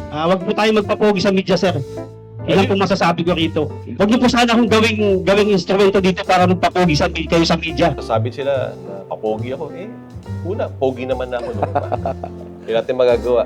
Wag po tayo magpapogi sa media, sir. Ilan po masasabi ko rito. Huwag niyo po sana akong gawing instrumento dito para magpapogi kayo sa media. Sabi sila na papogi ako. Una, pogi naman na ako noon pa. Hindi natin magagawa.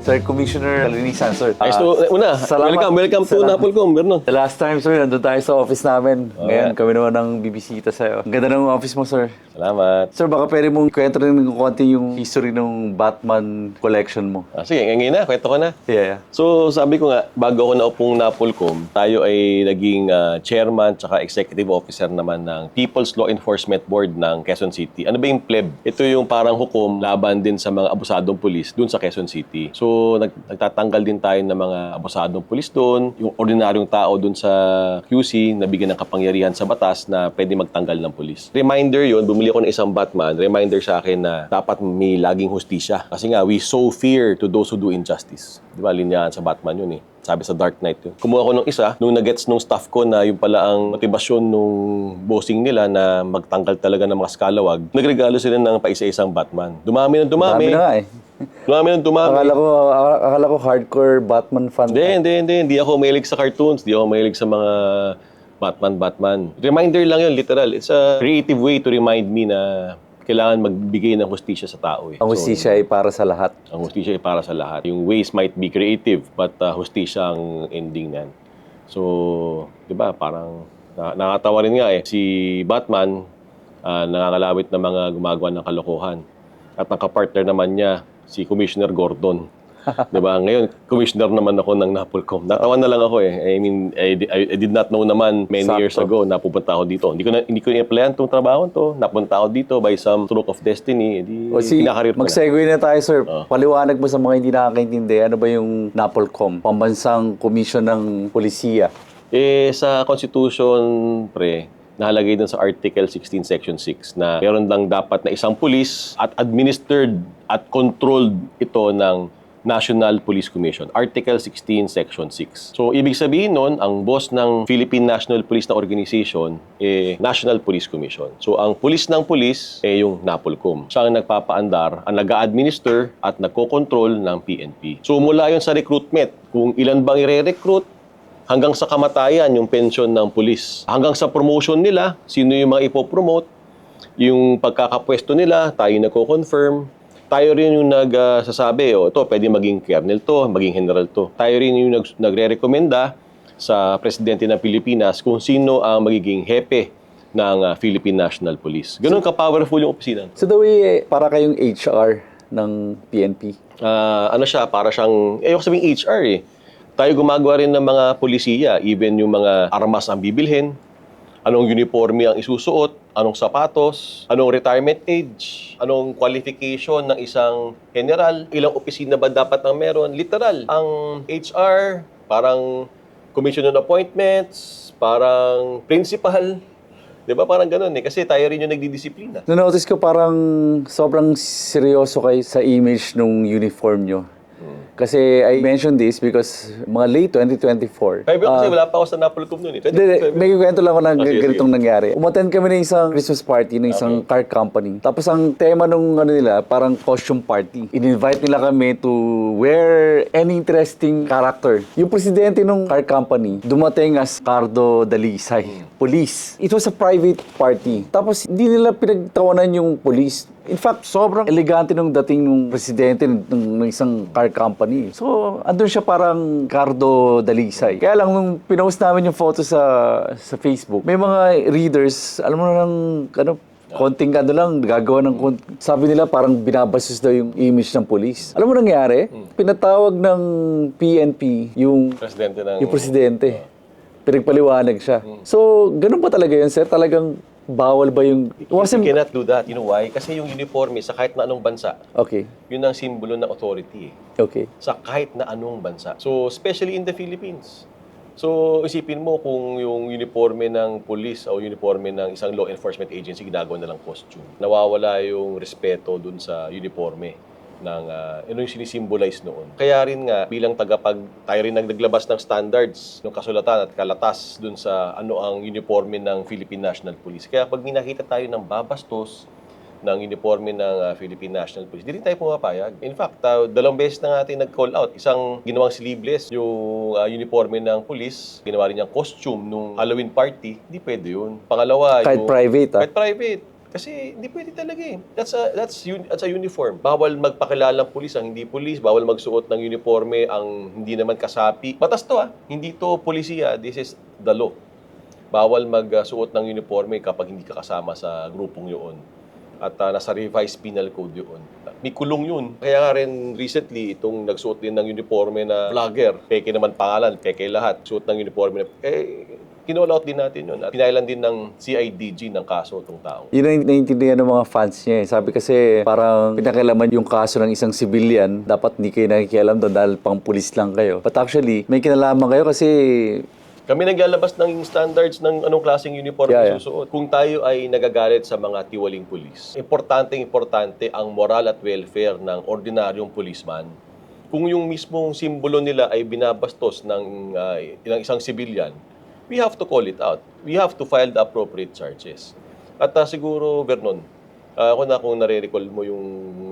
Sir, Commissioner Linisan, sir. Ayos to, una, salamat. welcome to Salamat. Napolcom, Vernon. The last time, sir, nandun tayo sa office namin. Ngayon, yeah. kami naman ang bibisita sa'yo. Ang ganda ng office mo, sir. Salamat. Sir, baka pwede mong kwento rin ng konti yung history ng Batman collection mo. Sige, ngayon na, kwento ko na. Yeah. So, sabi ko nga, bago ako naupong Napolcom, tayo ay naging chairman tsaka executive officer naman ng People's Law Enforcement Board ng Quezon City. Ano ba yung PLEB? Ito yung parang hukom laban din sa mga abusadong pulis dun sa Quezon City. So, nagtatanggal din tayo ng mga abusadong pulis doon, yung ordinaryong tao doon sa QC na bigyan ng kapangyarihan sa batas na pwede magtanggal ng pulis. Reminder yun, bumili ako ng isang Batman, reminder sa akin na dapat may laging hustisya. Kasi nga, we sow fear to those who do injustice. Di ba, linyahan sa Batman yun eh. Sabi sa Dark Knight yun. Kumuha ko ng isa, nung nagets nung staff ko na yung pala ang motibasyon nung bossing nila na magtanggal talaga ng mga skalawag, nagregalo sila ng paisa-isang Batman. Dumami ng dumami. Dami na nga eh. Dumami ng dumami. Akala ko hardcore Batman fan. Hindi ako mahilig sa cartoons. Hindi ako mahilig sa mga Batman. Reminder lang yun, literal. It's a creative way to remind me na kailangan magbigay ng hustisya sa tao. Ang hustisya ay para sa lahat. Ang hustisya ay para sa lahat. Yung ways might be creative, but hustisya ang ending nan. So, di ba, parang nakakatawa rin nga eh. Si Batman, nangangalawit ng mga gumagawa ng kalokohan. At nakapartner naman niya, si Commissioner Gordon. Diba? Ngayon, commissioner naman ako ng Napolcom. Natawa na lang ako eh. I mean, I did not know naman many years ago na pupunta ako dito. Hindi ko i-applyan itong trabaho to. Napunta ako dito by some stroke of destiny. Kinakarir ko na. Mag-segue na tayo, sir. Paliwanag mo sa mga hindi nakakaintindi. Ano ba yung Napolcom? Pambansang komisyon ng polisiya. Sa Constitution, pre, nakalagay dun sa Article 16, Section 6 na meron lang dapat na isang pulis at administered at controlled ito ng National Police Commission. Article 16, Section 6. So, ibig sabihin nun, ang boss ng Philippine National Police na organization, National Police Commission. So, ang pulis ng pulis, yung Napolcom. Siya ang nagpapaandar, ang nag-a-administer at nagko-control ng PNP. So, mula yun sa recruitment, kung ilan bang i-recruit, hanggang sa kamatayan, yung pension ng pulis. Hanggang sa promotion nila, sino yung mga ipopromote, yung pagkakapwesto nila, tayo nagko-confirm. Tayo rin yung nagsasabi, ito, pwede maging colonel to, maging general to. Tayo rin yung nagre-rekomenda sa presidente ng Pilipinas kung sino ang magiging hepe ng Philippine National Police. Ganun ka-powerful yung opisina. So the way, para kayong HR ng PNP? Para siyang, ayoko sabing HR eh. Tayo gumagawa rin ng mga polisiya, even yung mga armas ang bibilhin, anong uniforme ang isusuot, anong sapatos, anong retirement age, anong qualification ng isang general, ilang opisina ba dapat ang meron. Literal, ang HR, parang commission on appointments, parang principal, di ba? Parang ganun eh. Kasi tayo rin yung nagdidisiplina. Na-notice ko parang sobrang seryoso kayo sa image ng uniform nyo. Kasi I mentioned this because mga late 2024. Kasi wala pa ako sa Napolcom noon eh. May kwento lang ako ng sige, ganitong nangyari. Umattend kami ng isang Christmas party ng isang car company. Tapos ang tema nung nila, parang costume party. In-invite nila kami to wear any interesting character. Yung presidente ng car company, dumating as Cardo Dalisay, police. It was a private party. Tapos hindi nila pinagtawanan yung police. In fact, sobrang elegante nung dating ng presidente ng isang car company. So, andun siya parang Cardo Dalisay. Kaya lang, nung pinost namin yung photo sa Facebook, may mga readers, alam mo na lang, konting lang, gagawa ng sabi nila parang binabasos daw yung image ng police. Alam mo nangyari? Pinatawag ng PNP yung presidente. Pinagpaliwanag siya. So, ganun ba talaga yun, sir? Talagang bawal ba yung... You cannot do that. You know why? Kasi yung uniforme sa kahit na anong bansa, okay, yun ang simbolo ng authority. Okay. Sa kahit na anong bansa. So, especially in the Philippines. So, isipin mo kung yung uniforme ng police o uniforme ng isang law enforcement agency, ginagawa na lang costume. Nawawala yung respeto dun sa uniforme. yung sinisimbolize noon. Kaya rin nga, bilang tayo rin naglabas ng standards, ng kasulatan at kalatas dun sa ano ang uniforme ng Philippine National Police. Kaya pag minakita tayo ng babastos ng uniforme ng Philippine National Police, di rin tayo pumapayag. In fact, 2 beses na natin nag-call out. Isang ginawang sleeveless yung uniforme ng police, ginawa rin niyang costume nung Halloween party, hindi pwede yun. Pangalawa, Kahit private, kahit private. Kasi hindi pwede talaga eh. That's a uniform. Bawal magpakilalang pulis ang hindi pulis. Bawal magsuot ng uniforme ang hindi naman kasapi. Batas to Hindi to polisiya. This is the law. Bawal magsuot ng uniforme kapag hindi ka kasama sa grupong yun. At nasa revised penal code yun. May kulong yun. Kaya nga rin recently, itong nagsuot din ng uniforme na vlogger. Peke naman pangalan, peke lahat. Suot ng uniforme na, kinall out din natin yun. At pinailan din ng CIDG ng kaso itong tao. Yun ang naiintindihan ng mga fans niya. Sabi kasi parang pinakialaman yung kaso ng isang civilian, dapat hindi kayo nakikialam doon dahil pang pulis lang kayo. But actually, may kinalaman kayo kasi kami naglalabas ng standards ng anong klaseng uniform na susuot. Kung tayo ay nagagalit sa mga tiwaling pulis, importante ang moral at welfare ng ordinaryong policeman. Kung yung mismong simbolo nila ay binabastos ng isang civilian, we have to call it out. We have to file the appropriate charges. At siguro, Vernon, ako na kung nare-recall mo yung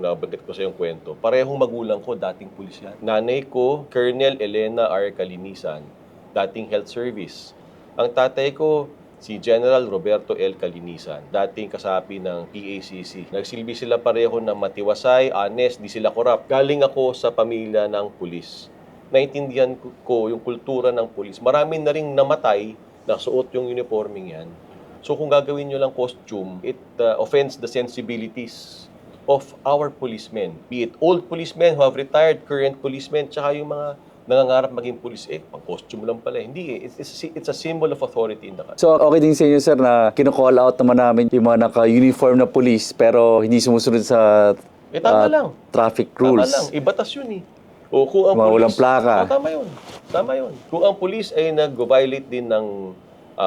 nabanggit ko sa yung kwento, parehong magulang ko, dating pulis yan. Nanay ko, Colonel Elena R. Kalinisan, dating health service. Ang tatay ko, si General Roberto L. Kalinisan, dating kasapi ng PACC. Nagsilbi sila pareho na matiwasay, honest, di sila korap. Galing ako sa pamilya ng pulis. Naintindihan ko yung kultura ng pulis. Marami na ring namatay na suot yung uniforming yan. So kung gagawin nyo lang costume, it offends the sensibilities of our policemen. Be it old policemen who have retired, current policemen, tsaka yung mga nangangarap maging pulis, pang costume lang pala. Hindi it's a symbol of authority in the country. so okay din sa inyo, sir, na kino-call out naman namin yung mga naka-uniform na police pero hindi sumusunod sa Tama lang. traffic rules. Tama lang. Ibatas yun O kung ang Mga pulis, walang plaka. Tama yun. Tama yun. Kung ang pulis ay nag-violate din ng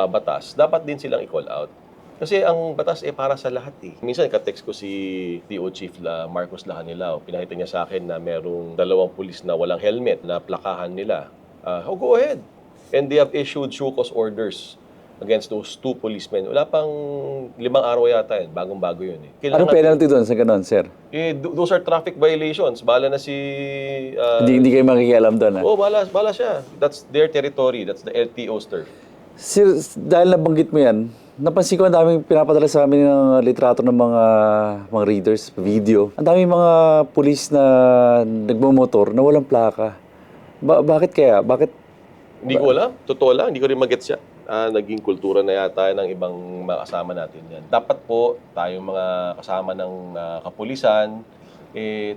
batas, dapat din silang i-call out. Kasi ang batas para sa lahat Minsan, ka-text ko si TO Chief Marcos Lacanilao. Pinakita niya sa akin na merong 2 pulis na walang helmet na plakahan nila. Go ahead. And they have issued show cause orders against those 2 policemen. Wala pang 5 araw yata yan. Bagong-bago yun Anong penalty doon sa ganun, sir? Those are traffic violations. Bahala na si... Hindi kayo makikialam doon, Bahala siya. That's their territory. That's the LTO's turf. Sir, dahil nabanggit mo yan, napansin ko ang daming pinapadala sa amin ng litrato ng mga readers, video. Ang daming mga pulis na nagmamotor na walang plaka. Bakit kaya? Bakit? Hindi ko alam. Totoo lang. Hindi ko rin mag-gets siya. Naging kultura na yata ng ibang mga kasama natin yan. Dapat po, tayong mga kasama ng kapulisan,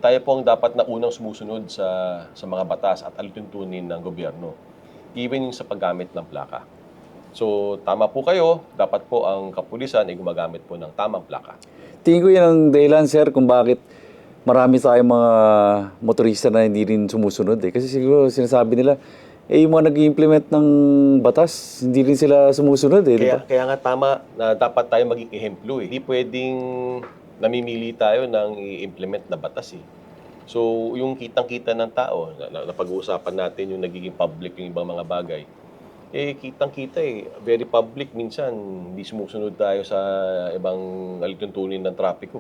tayo po ang dapat na unang sumusunod sa mga batas at alituntunin ng gobyerno. Even yung sa paggamit ng plaka. So, tama po kayo. Dapat po ang kapulisan ay gumagamit po ng tamang plaka. Tingin ko yan ang dahilan, sir, kung bakit marami tayong mga motorista na hindi rin sumusunod. Kasi siguro sinasabi nila, yung mga nag-implement ng batas, hindi rin sila sumusunod. Kaya nga tama na dapat tayo maging ehemplo. Hindi pwedeng namimili tayo ng i-implement na batas. So, yung kitang-kita ng tao, napag-uusapan natin yung nagiging public yung ibang mga bagay, kitang-kita very public minsan, hindi sumusunod tayo sa ibang alituntunin ng trapiko.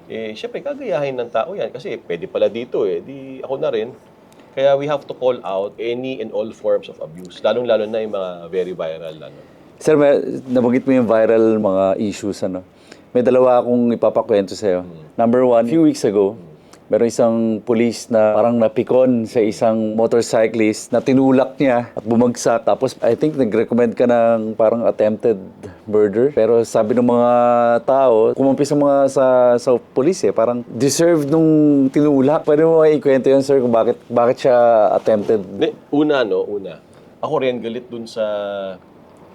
Syempre, kagayahin ng tao yan kasi pwede pala dito di ako na rin. Kaya we have to call out any and all forms of abuse, lalong-lalo na yung mga very viral. Sir, nabanggit mo yung viral mga issues, May 2 akong ipapakwento sa'yo. Number 1, few weeks ago, meron isang police na parang napikon sa isang motorcyclist na tinulak niya at bumagsak. Tapos I think nag-recommend ka ng parang attempted murder. Pero sabi ng mga tao, kumampi sa mga sa police parang deserved nung tinulak. Pwede mo ikwento yun, sir, kung bakit siya attempted? Una. Ako rin galit dun sa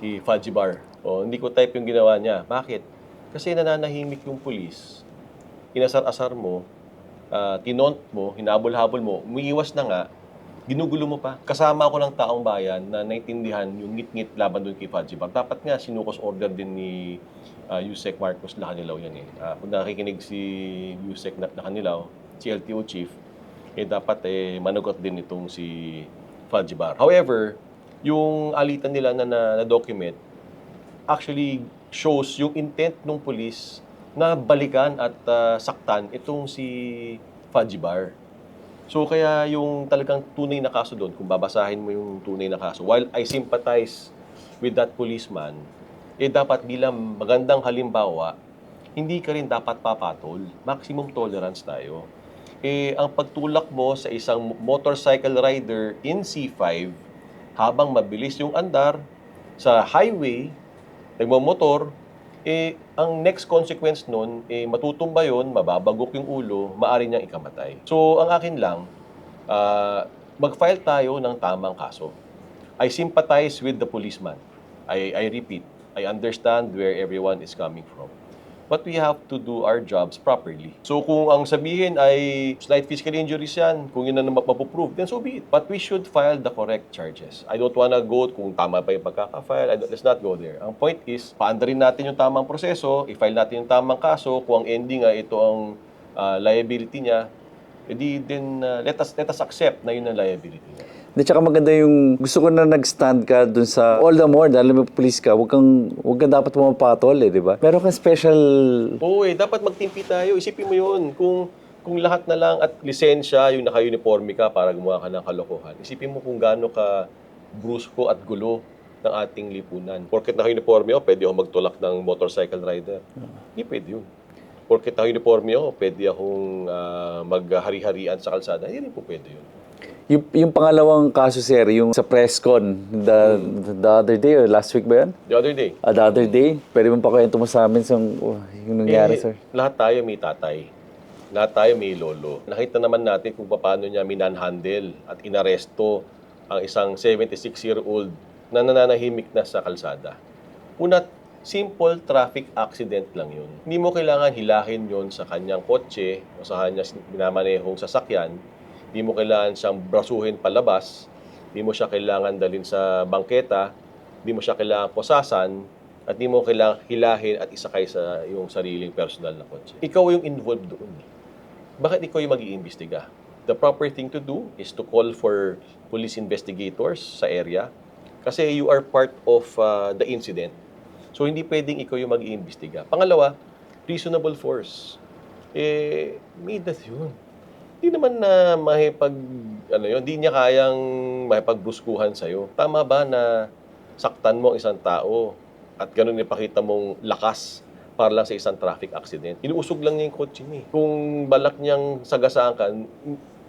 Fudgy Bar. Hindi ko type yung ginawa niya. Bakit? Kasi nananahimik yung police. Inasar-asar mo, tinont mo, hinabol-habol mo, umiiwas na nga, ginugulo mo pa. Kasama ako ng taong bayan na naintindihan yung ngit-ngit laban doon kay Fudgy Bar. Dapat nga sinukos order din ni Yusek Marcos Lacanilao yan Kung nakikinig si Yusek Lacanilao, si LTO chief, dapat managot din itong si Fadjibar. However, yung alitan nila na document actually shows yung intent ng police na balikan at saktan itong si Fadjibar. So kaya yung talagang tunay na kaso doon, kung babasahin mo yung tunay na kaso, while I sympathize with that policeman, dapat bilang magandang halimbawa, hindi ka rin dapat papatol. Maximum tolerance tayo. Ang pagtulak mo sa isang motorcycle rider in C5, habang mabilis yung andar sa highway, nagmamotor, ang next consequence nun, matutumba yun, mababagok yung ulo, maaari niyang ikamatay. So, ang akin lang, mag-file tayo ng tamang kaso. I sympathize with the policeman. I repeat, I understand where everyone is coming from. But we have to do our jobs properly. So kung ang sabihin ay slight physical injuries yan, kung yun na mapuprove, then so be it. But we should file the correct charges. I don't wanna go kung tama pa yung pagkaka-file. Let's not go there. Ang point is, paandarin natin yung tamang proseso, i-file natin yung tamang kaso, kung ang ending ay ito ang liability niya, edi then let us accept na yun ang liability niya. Di, tsaka maganda yung gusto ko na nag-stand ka dun sa all the more, dahil may police ka, huwag kang dapat pumapatol di ba? Meron kang special... Oo dapat magtimpi tayo. Isipin mo yun, kung lahat na lang at lisensya, yung naka-uniforme ka para gumawa ka ng kalokohan, isipin mo kung gaano ka brusko at gulo ng ating lipunan. Porket naka-uniforme ako, pwede ako magtulak ng motorcycle rider. Hindi pwede yun. Porket naka-uniforme ako, pwede akong maghari-harian sa kalsada. Hindi rin po pwede yun. Yung pangalawang kaso, sir, yung sa press con, the other day, or last week ba yan? The other day. The other day? Pwede mo pakwento mo sa amin yung nangyari, sir? Lahat tayo may tatay. Lahat tayo may lolo. Nakita naman natin kung paano niya minanhandle at inaresto ang isang 76-year-old na nananahimik na sa kalsada. Una, simple traffic accident lang yun. Hindi mo kailangan hilahin yon sa kanyang kotse o sa kanyang minamanehong sasakyan. Hindi mo kailangan siyang brasuhin palabas, hindi mo siya kailangan dalhin sa bangketa, hindi mo siya kailangan posasan, at hindi mo kailangan hilahin at isakay sa yung sariling personal na kotse. Ikaw yung involved doon. Bakit ikaw yung mag-iimbestiga? The proper thing to do is to call for police investigators sa area kasi you are part of the incident. So hindi pwedeng ikaw yung mag-iimbestiga. Pangalawa, reasonable force. May that yun. Hindi naman na hindi niya kayang mahipagbuskuhan sa'yo. Tama ba na saktan mo ang isang tao at ganun ipakita mong lakas para lang sa isang traffic accident? Inuusog lang niya yung kotse niya. Kung balak niyang sagasaan ka,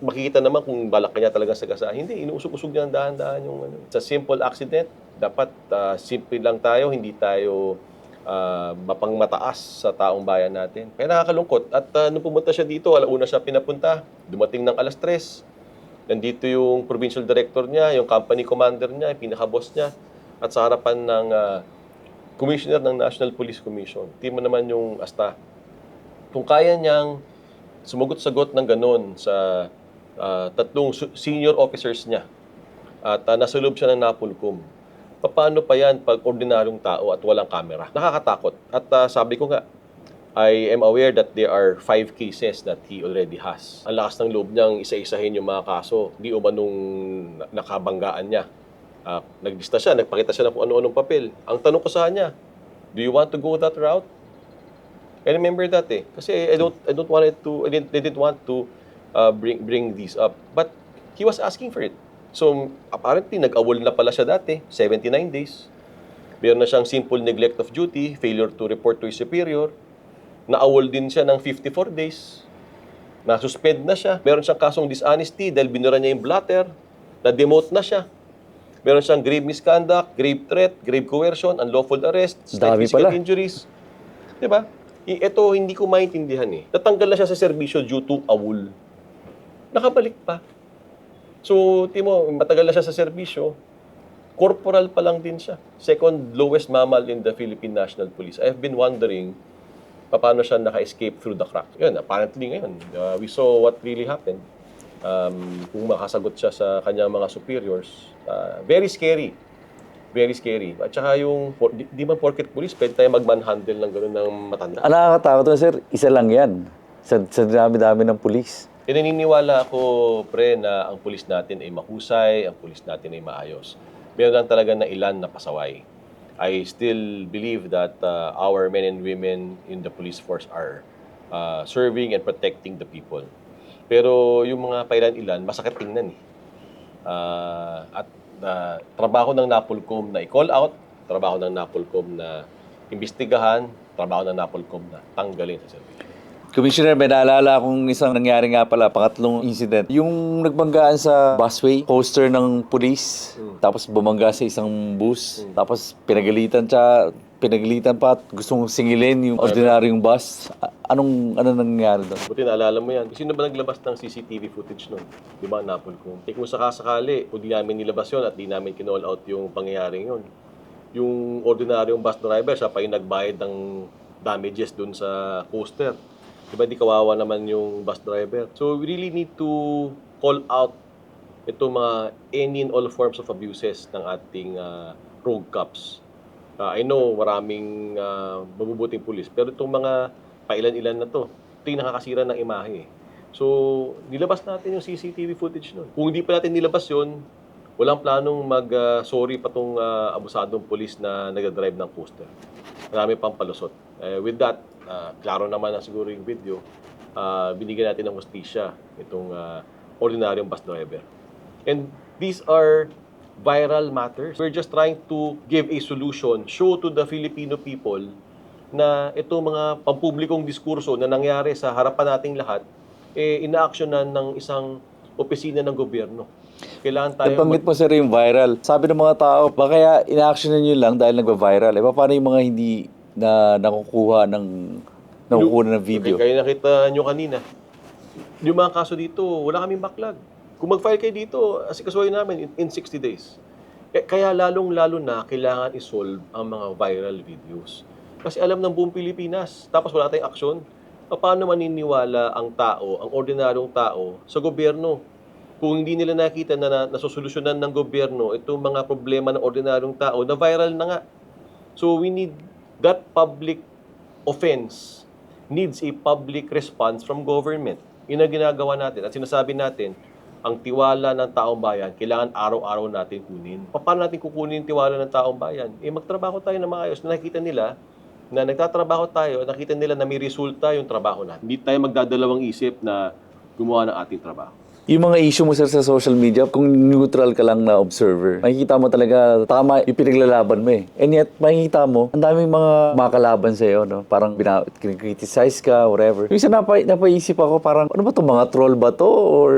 makikita naman kung balak niya talaga sagasaan. Hindi, inuusog-usog niya dahan-dahan yung ano. Sa simple accident, dapat simple lang tayo, hindi tayo mapangmataas sa taong bayan natin. Kaya nakakalungkot. At nung pumunta siya dito, alauna siya pinapunta. Dumating ng 3:00. Nandito yung provincial director niya, yung company commander niya, yung pinaka-boss niya. At sa harapan ng commissioner ng National Police Commission. Di mo naman yung asta. Kung kaya niyang sumagot-sagot ng ganun sa 3 senior officers niya at nasa loob siya ng Napolcom, paano pa yan pag ordinaryong tao at walang camera? Nakakatakot. At sabi ko nga, I am aware that there are 5 cases that he already has. Ang lakas ng loob niyang isa-isahin yung mga kaso. Di umanong nakabanggaan niya. Naglista siya, nagpakita siya ng kung ano-anong papel. Ang tanong ko sa kanya, do you want to go that route? I remember that Kasi I didn't want to bring these up. But he was asking for it. So, apparently, nag-awol na pala siya dati, 79 days. Meron na siyang simple neglect of duty, failure to report to his superior. Na-awol din siya ng 54 days. Na-suspend na siya. Meron siyang kasong dishonesty dahil binura niya yung blotter. Na-demote na siya. Meron siyang grave misconduct, grave threat, grave coercion, unlawful arrest, slight physical injuries. Diba? Ito, hindi ko maintindihan Natanggal na siya sa serbisyo due to awol. Nakabalik pa. So, Timo, matagal na siya sa serbisyo. Corporal pa lang din siya. Second lowest mammal in the Philippine National Police. I've been wondering paano siya naka-escape through the crack. Yun, apparently ngayon, we saw what really happened. Kung makasagot siya sa kanyang mga superiors, very scary. Very scary. At saka yung, di man porket police, pwede tayo mag-manhandle ng gano'n ng matanda. Ang nakakatakot sir, isa lang yan. Sa dami-dami ng pulis. Naniniwala ako, pre, na ang pulis natin ay mahusay, ang pulis natin ay maayos. Meron lang talaga na ilan na pasaway. I still believe that our men and women in the police force are serving and protecting the people. Pero yung mga pailan-ilan, masakit tingnan eh. At trabaho ng NAPOLCOM na i-call out, trabaho ng NAPOLCOM na imbestigahan, trabaho ng NAPOLCOM na tanggalin sa servisyo. Commissioner, may naalala akong isang nangyari nga pala, pangatlong incident. Yung nagbanggaan sa busway, poster ng police, tapos bumangga sa isang bus, tapos pinagalitan pa at gustong singilin yung ordinaryong bus. Ano nangyari doon? Buti naalala mo yan. Sino ba naglabas ng CCTV footage nun? Di ba, NAPOLCOM? Kung sakasakali, kung di namin nilabas yun at di namin kinall out yung pangyayaring yun. Yung ordinaryong bus driver, siya pa yung nagbayad ng damages dun sa poster. Diba, di kawawa naman yung bus driver. So, we really need to call out itong mga any and all forms of abuses ng ating rogue cops. I know maraming mabubuting pulis, pero itong mga pailan-ilan na to, ito yung nakakasira ng imahe. So, nilabas natin yung CCTV footage nun. Kung hindi pa natin nilabas yun, walang planong mag-sorry pa tong abusadong pulis na nag-drive ng poster. Marami pang palusot. With that, klaro naman na siguro yung video, binigyan natin ng hustisya itong ordinaryong bus driver. And these are viral matters. We're just trying to give a solution, show to the Filipino people na itong mga pampublikong diskurso na nangyari sa harapan nating lahat, ina-actionan ng isang opisina ng gobyerno. Kailangan tayo... Nabanggit mo sir yung viral. Sabi ng mga tao, baka kaya ina-actionan nyo lang dahil nagba-viral. Paano yung mga hindi na nakukuha ng video? Kaya nakita nyo kanina. Yung mga kaso dito, wala kaming backlog. Kung mag-file kayo dito, asikasuhin namin in 60 days. Kaya lalong-lalo na kailangan isolve ang mga viral videos. Kasi alam ng buong Pilipinas, tapos wala tayong aksyon. Paano maniniwala ang tao, ang ordinaryong tao, sa gobyerno? Kung hindi nila nakita na nasusolusyonan ng gobyerno itong mga problema ng ordinaryong tao na viral na nga. So we need that public offense needs a public response from government. Yun ang ginagawa natin. At sinasabi natin, ang tiwala ng taong bayan, kailangan araw-araw natin kunin. Paano natin kukunin yung tiwala ng taong bayan? Magtrabaho tayo na maayos. Nakikita nila na nagtatrabaho tayo, nakita nila na may resulta yung trabaho natin. Hindi tayo magdadalawang isip na gumawa ng ating trabaho. Yung mga issue mo sir sa social media, kung neutral ka lang na observer, makikita mo talaga tama yung pinaglalaban mo eh. And yet, makikita mo, ang daming mga makalaban sa'yo, no? Parang criticize ka, whatever. Yung isa napaisip ako, parang, ano ba to, mga troll ba to? Or...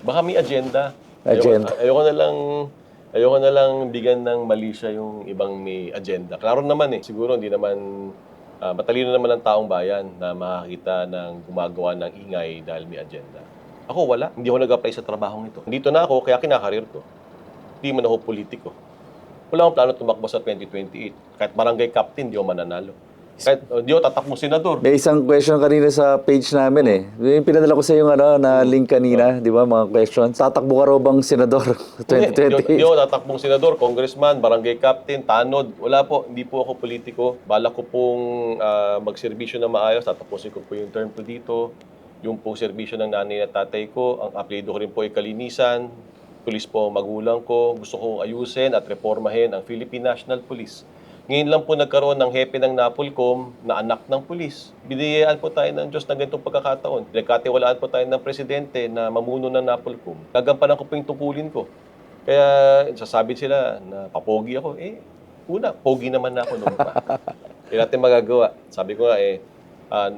Baka may agenda. Agenda. Ayoko na lang bigyan ng mali siya yung ibang may agenda. Klaro naman eh. Siguro hindi naman, matalino naman ang taong bayan na makakita ng gumagawa ng ingay dahil may agenda. Ako wala. Hindi ako nag-apply sa trabahong ito. Dito na ako, kaya kinakarir ko. Hindi man ako politiko. Wala akong plano tumakbo sa 2028. Kahit barangay captain, di ako mananalo. Kahit di ako tatakbong senador. May isang question kanina sa page namin eh. Yung pinadala ko sa yung na link kanina, di ba, mga questions. Tatakbo ka raw bang senador 2028? Hindi ako tatakbong senador, congressman, barangay captain, tanod. Wala po, hindi po ako politiko. Balak ko pong magserbisyo na maayos. Tatapusin ko po yung term ko dito. Yung pong serbisyo ng nanay at tatay ko. Ang apelyido ko rin po ay kalinisan. Pulis po ang magulang ko. Gusto kong ayusin at reformahin ang Philippine National Police. Ngayon lang po nagkaroon ng hepe ng NAPOLCOM na anak ng pulis. Biniyayaan po tayo ng Diyos na ganitong pagkakataon. Pinagkatiwalaan po tayo ng presidente na mamuno ng NAPOLCOM. Gagampanan ko po yung tungkulin ko. Kaya sasabi sila na papogi ako. Una, pogi naman na ako noon pa. Hindi natin magagawa. Sabi ko nga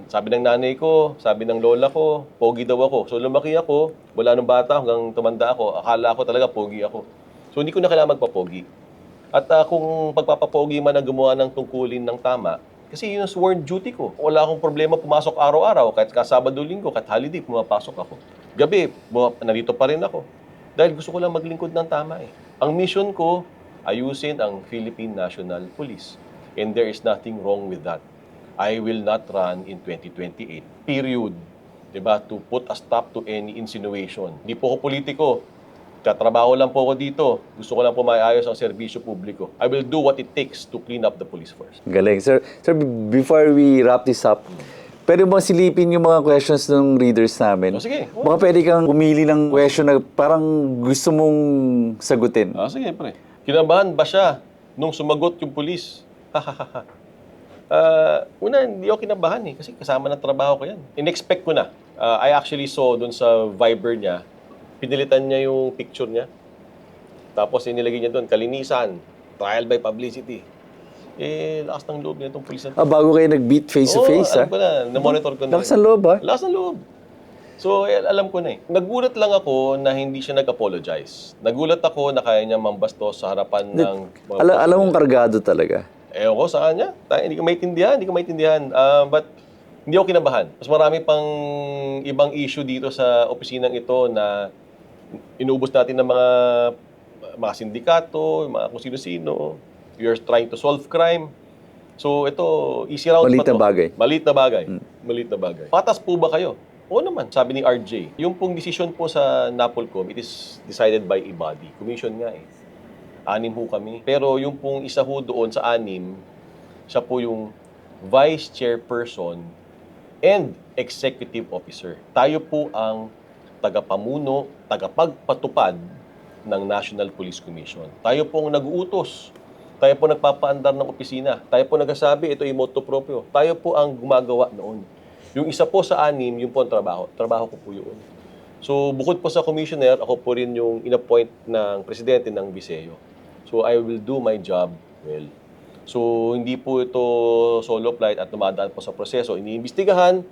sabi ng nanay ko, sabi ng lola ko, pogi daw ako. So lumaki ako, wala nung bata hanggang tumanda ako. Akala ko talaga pogi ako. So hindi ko na kailangan magpapogi. At kung pagpapapogi man ang gumawa ng tungkulin ng tama, kasi yun ang sworn duty ko. Wala akong problema pumasok araw-araw, kahit kasabado linggo, kahit holiday, pumapasok ako. Gabi, narito pa rin ako. Dahil gusto ko lang maglingkod ng tama eh. Ang mission ko, ayusin ang Philippine National Police. And there is nothing wrong with that. I will not run in 2028. Period. Diba? To put a stop to any insinuation. Hindi po ako politiko. Katrabaho lang po ako dito. Gusto ko lang po maayos ang serbisyo publiko. I will do what it takes to clean up the police force. Galing. Sir, before we wrap this up, Pwede bang silipin yung mga questions ng readers namin? Oh, sige. Baka pwede kang pumili ng question na parang gusto mong sagutin. Sige, pre. Kinabahan ba siya nung sumagot yung pulis? Una, hindi ako kinabahan kasi kasama ng trabaho ko yan. In-expect ko na. I actually saw dun sa Viber niya, pinilitan niya yung picture niya. Tapos inilagay niya doon, kalinisan, trial by publicity. Lakas ng loob niya itong pulis na to. Bago kayo nag-beat face-to-face, alam ko na. Na-monitor ko na. Lakas ng loob, ha? Lakas ng loob. So, alam ko na Nagulat lang ako na hindi siya nag-apologize. Nagulat ako na kaya niya mambastos sa harapan ng... Alam mong kargado talaga. Ewan ko sa kanya. Hindi ko maintindihan. But hindi ako kinabahan. Mas marami pang ibang issue dito sa opisinang ito na inuubos natin ng mga sindikato, mga kung sino-sino. We are trying to solve crime. So ito, easy round Maliit pa to. na bagay. Maliit na bagay. Patas po ba kayo? Oo naman, sabi ni RJ. Yung pong decision po sa NAPOLCOM, it is decided by a body. Commission nga 6 ho kami. Pero yung pong isa ho doon sa 6, siya po yung vice chairperson and executive officer. Tayo po ang tagapamuno, tagapagpatupad ng National Police Commission. Tayo po ang nag-uutos. Tayo po nagpapaandar ng opisina. Tayo po nagsasabi, ito yung motto proprio. Tayo po ang gumagawa noon. Yung isa po sa 6, yung po ang trabaho. Trabaho ko po yun. So, bukod po sa commissioner, ako po rin yung in-appoint ng presidente ng Viseo. So, I will do my job well. So, hindi po ito solo flight at dumadaan po sa proseso. Iniimbestigahan,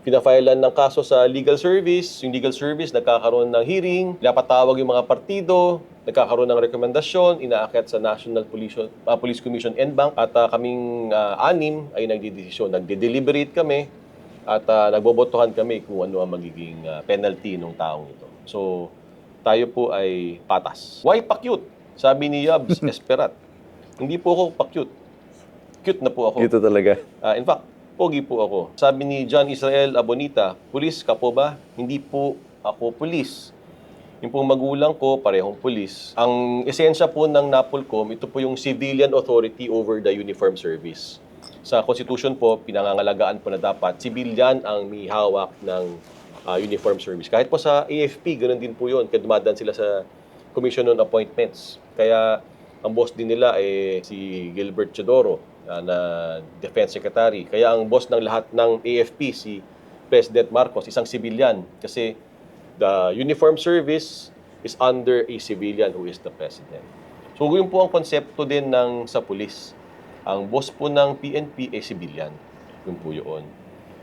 pinafailan ng kaso sa legal service. Yung legal service, nagkakaroon ng hearing, pinapatawag yung mga partido, nagkakaroon ng rekomendasyon, inaakyat sa National Police Commission and Bank. At kaming 6 ay nagdidesisyon. Nagde-deliberate kami at nagbobotohan kami kung ano ang magiging penalty ng taong ito. So, tayo po ay patas. Why pa-cute? Sabi ni Yabs Esperat. Hindi po ako pa-cute. Cute na po ako. Ito talaga. In fact, pogi po ako. Sabi ni John Israel Abonita, pulis ka po ba? Hindi po ako pulis. Yung pong magulang ko, parehong pulis. Ang esensya po ng NAPOLCOM, ito po yung civilian authority over the uniform service. Sa Constitution po, pinangangalagaan po na dapat civilian ang may hawak ng uniform service. Kahit po sa AFP, ganoon din po yun. Kaya dumadaan sila sa Commission on Appointments. Kaya ang boss din nila si Gilbert Chodoro, na Defense Secretary. Kaya ang boss ng lahat ng AFP, si President Marcos, isang civilian. Kasi the uniform service is under a civilian who is the President. So yun po ang konsepto din sa pulis. Ang boss po ng PNP ay civilian. Yun po yun.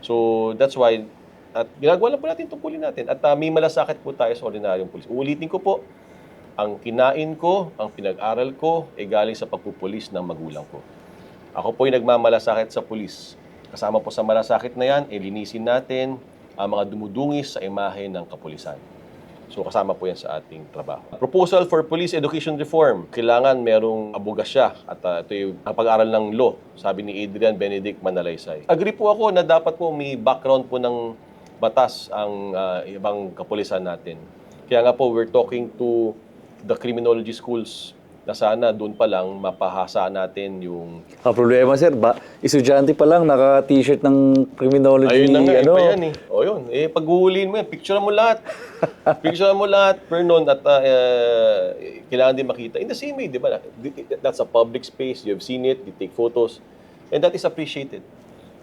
So that's why, at ginagawa lang po natin tungkulin natin. At may malasakit po tayo sa ordinaryong pulis. Uulitin ko po, ang kinain ko, ang pinag-aral ko, ay galing sa pagpupulis ng magulang ko. Ako po ay nagmamalasakit sa pulis. Kasama po sa malasakit na yan, linisin natin ang mga dumudungis sa imahe ng kapulisan. So kasama po yan sa ating trabaho. Proposal for Police Education Reform. Kailangan merong abogasya at ito yung pag-aaral ng law, sabi ni Adrian Benedict Manalaysay. Agree po ako na dapat po may background po ng batas ang ibang kapulisan natin. Kaya nga po, we're talking to the criminology schools na sana doon pa lang mapahasa natin yung... Ang problema, sir, estudyante pa lang, naka-t-shirt ng criminology. Ayun na nga, iba yan O yun, pag-uhuliin mo yan, picturean mo lahat. Picturean mo lahat, Vernon, at kailangan din makita. In the same way, di ba? That's a public space, you have seen it, you take photos, and that is appreciated.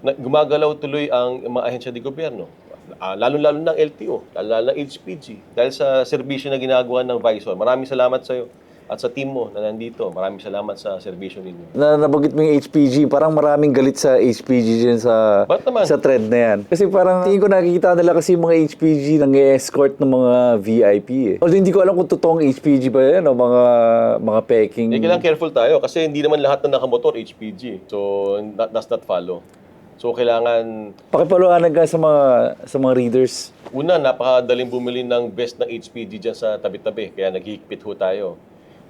Gumagalaw tuloy ang mga ahensya di gobyerno. Lalo-lalo ng LTO, lalo-lalo ng HPG. Dahil sa serbisyo na ginagawa ng Visor. Maraming salamat sa iyo at sa team mo na nandito. Maraming salamat sa serbisyo ninyo. Nabanggit mo yung HPG, parang maraming galit sa HPG dyan sa thread na yan. Kasi parang tingin ko nakikita nila kasi yung mga HPG nang-escort ng mga VIP Although hindi ko alam kung totoong HPG ba yan o mga peking. Kailangan careful tayo kasi hindi naman lahat na nakamotor HPG. So, that does not follow. So, kailangan... Pakipaluanag ka sa mga readers. Una, napakadaling bumili ng best ng HPG dyan sa tabi-tabi. Kaya naghihigpit ho tayo.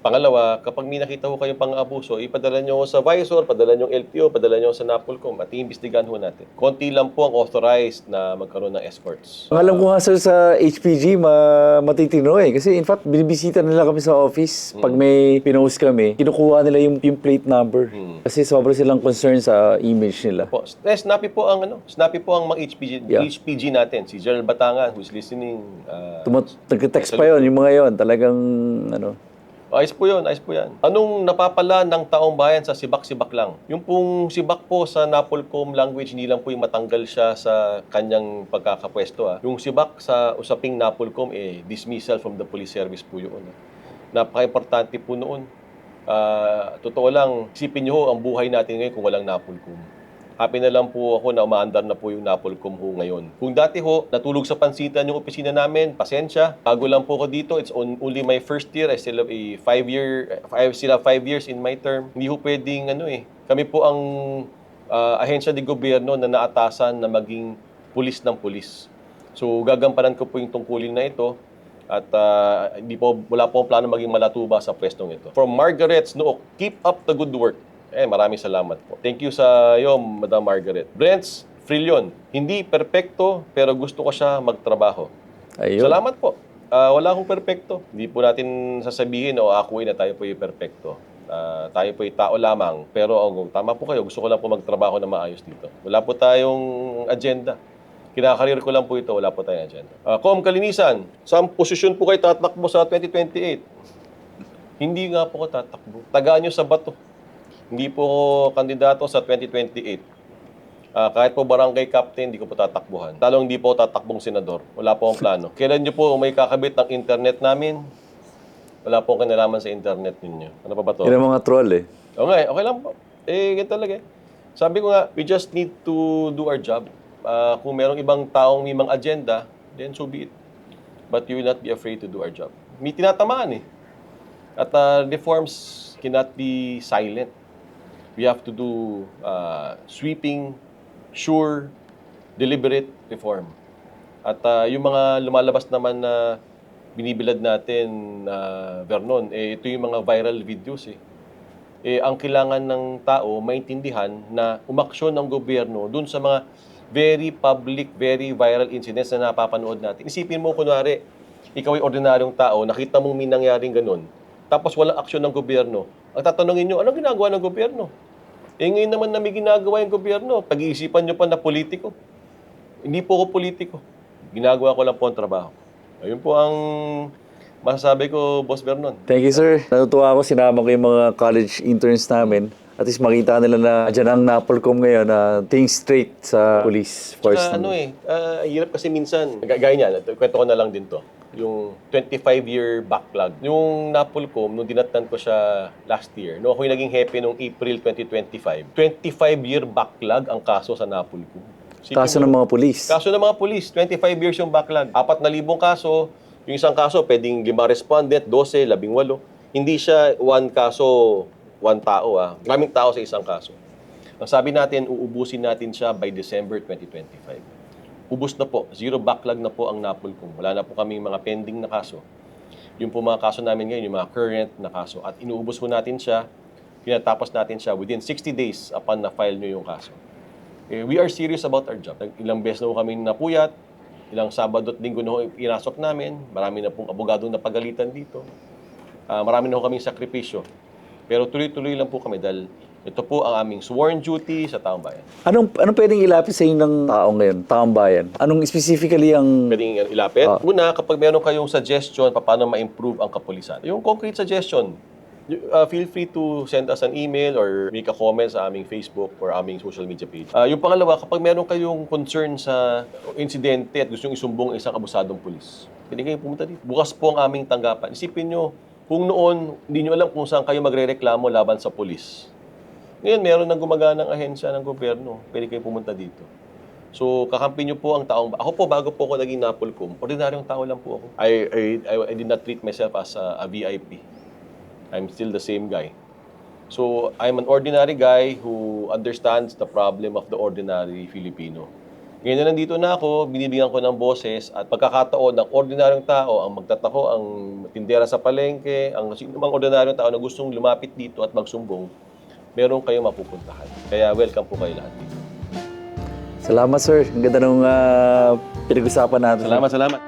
Pangalawa, kapag may nakita ho kayong pang-abuso, ipadala nyo sa Visor, padala nyo LTO, padala nyo sa NAPOLCOM at iimbestigahan ho natin. Konti lang po ang authorized na magkaroon ng escorts. Ang alam ko nga sir sa HPG, matitino eh. Kasi in fact, binibisita nila kami sa office. Pag may pinost kami, kinukuha nila yung plate number. Kasi sobrang silang concern sa image nila. Po, snappy po ang snappy po ang mga Yeah. HPG natin. Si General Batangan who's listening. Nag-text pa yun, yung mga yon talagang ano. Ayos po yun, ayos po yan. Anong napapala ng taong bayan sa sibak-sibak lang? Yung pong sibak po sa NAPOLCOM language, hindi lang po yung matanggal siya sa kanyang pagkakapwesto. Yung sibak sa usaping NAPOLCOM, dismissal from the police service po yun. Napaka-importante po noon. Totoo lang, isipin nyo ang buhay natin ngayon kung walang NAPOLCOM. Happy na lang po ako na umaandar na po yung NAPOLCOM ho ngayon. Kung dati ho, natulog sa pansitan yung opisina namin, pasensya. Bago lang po ako dito, it's only my first year. I still have a 5 years in my term. Hindi ho pwedeng kami po ang ahensya de gobyerno na naatasan na maging pulis ng pulis. So gagampanan ko po yung tungkulin na ito. At wala po ang plano maging malatuba sa pwestong ito. From Margaret's Nook, keep up the good work. Maraming salamat po. Thank you sa iyo, Madam Margaret. Brents Frillion, hindi perpekto pero gusto ko siya magtrabaho. Ayun. Salamat po. Wala akong perpekto. Hindi po natin sasabihin o akuin na tayo po yung perpekto. Tayo po yung tao lamang. Pero tama po kayo, gusto ko lang po magtrabaho na maayos dito. Wala po tayong agenda. Kinakarir ko lang po ito, wala po tayong agenda. Com Kalinisan, saan posisyon po kayo tatakbo sa 2028? Hindi nga po ko tatakbo. Tagaan nyo sa bato. Hindi po ako kandidato sa 2028. Kahit po barangay captain, hindi ko po tatakbuhan. Talong hindi po tatakbong senador. Wala po akong plano. Kailan nyo po may kakabit ng internet namin? Wala po akong kinalaman sa internet ninyo. Ano pa ba to? Yun ang mga troll eh. Okay lang po. Ganito talaga eh. Sabi ko nga, we just need to do our job. Kung merong ibang taong may mga agenda, then so be it. But you will not be afraid to do our job. May tinatamaan eh. At reforms cannot be silent. We have to do sweeping, sure, deliberate reform. At yung mga lumalabas naman na binibilad natin, Vernon, ito yung mga viral videos eh. Ang kailangan ng tao maintindihan na umaksyon ng gobyerno dun sa mga very public, very viral incidents na napapanood natin. Isipin mo, kunwari, ikaw ay ordinaryong tao, nakita mong may nangyaring ganun, tapos walang aksyon ng gobyerno. Ang tatanungin nyo, anong ginagawa ng gobyerno? Ngayon naman na may ginagawa yung gobyerno, pag-iisipan nyo pa na politiko. Hindi po ako politiko. Ginagawa ko lang po ang trabaho. Ayun po ang masasabi ko, Boss Vernon. Thank you, sir. Natutuwa ako, sinama ko yung mga college interns namin. At least makita nila na dyan ang NAPOLCOM ngayon na think straight sa police force. Hirap kasi minsan, gaya niya, kwento ko na lang din to. Yung 25-year backlog. Yung NAPOLCOM, nung dinatan ko siya last year, nung ako'y naging hepe noong April 2025, 25-year backlog ang kaso sa NAPOLCOM. Kaso ng mga pulis. Kaso ng mga pulis, 25 years yung backlog. 4,000 kaso, yung isang kaso, pwedeng 5 respondent, 12, 18. Hindi siya one kaso, one tao. Maraming tao sa isang kaso. Ang sabi natin, uubusin natin siya by December 2025. Ubus na po, zero backlog na po ang NAPOLCOM. Wala na po kaming mga pending na kaso. Yung po mga kaso namin ngayon, yung mga current na kaso. At inuubos po natin siya, pinatapos natin siya within 60 days upon na-file nyo yung kaso. We are serious about our job. Ilang beses na po kami napuyat, ilang Sabado at Linggo na po inasok namin, marami na pong abogadong napagalitan dito. Marami na po kaming sakripisyo. Pero tuloy-tuloy lang po kami dahil ito po ang aming sworn duty sa taong bayan. Anong pwedeng ilapit sa inyo ng tao ngayon, taong bayan? Anong specifically ang... Pwedeng ilapit? Una, kapag meron kayong suggestion paano ma-improve ang kapulisan, yung concrete suggestion, feel free to send us an email or make a comment sa aming Facebook or aming social media page. Yung pangalawa, kapag meron kayong concern sa insidente at gusto nyo isumbong isang abusadong pulis, pwede kayong pumunta dito. Bukas po ang aming tanggapan. Isipin nyo, kung noon, hindi nyo alam kung saan kayo magre-reklamo laban sa pulis. Ngayon, meron ng gumaganang ahensya ng gobyerno. Pwede kayo pumunta dito. So, kakampi nyo po ang taong... Ako po, bago po ako naging NAPOLCOM, ordinaryong tao lang po ako. I did not treat myself as a VIP. I'm still the same guy. So, I'm an ordinary guy who understands the problem of the ordinary Filipino. Ngayon na nandito na ako, binibigyan ko ng boses at pagkakataon ng ordinaryong tao ang magtatako, ang tindera sa palengke, ang sino mang ordinaryong tao na gustong lumapit dito at magsumbong, meron kayong mapupuntahan. Kaya welcome po kayo lahat dito. Salamat, sir. Ang ganda nung pinag-usapan natin. Salamat.